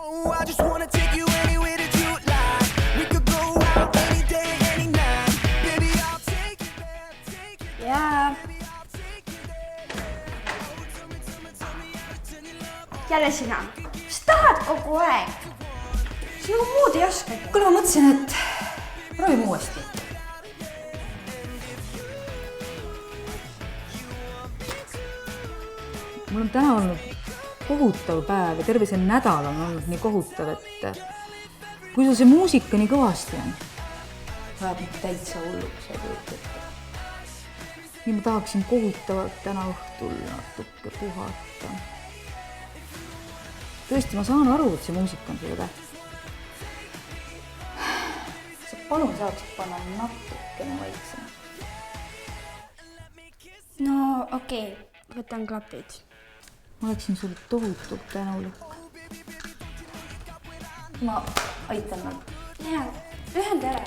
Oh, I just wanna take you anywhere that you like. We could go out any day, any night. Baby, I'll take you there, take you there. Jaa. Baby, I'll take you there. Oh, tell me how to turn your love on. Jälle sina. Mis tahad kogu aeg? Sinu muud ei oska. Kuule, ma mõtlesin, et proovime uuesti. Mul on täna olnud kohutav päev ja terve see nädal on olnud nii kohutav, et kui sul see muusika nii kõvasti on, ajab mind täitsa hulluks ja kujutada. Nii ma tahaksin kohutavalt täna õhtul natuke puhata. Tõesti, ma saan aru, et see muusika on sulle tähtis. Sa palun saaksid panna natukene vaiksema. No okei, võtan klapid. Ma oleksin sulle tohutult tänulik. Ma aitan nad. Jaa, ühenda ära.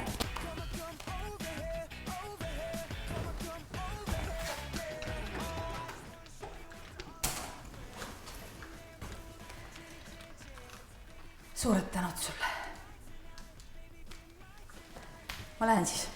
Suured tänud sulle. Ma lähen siis.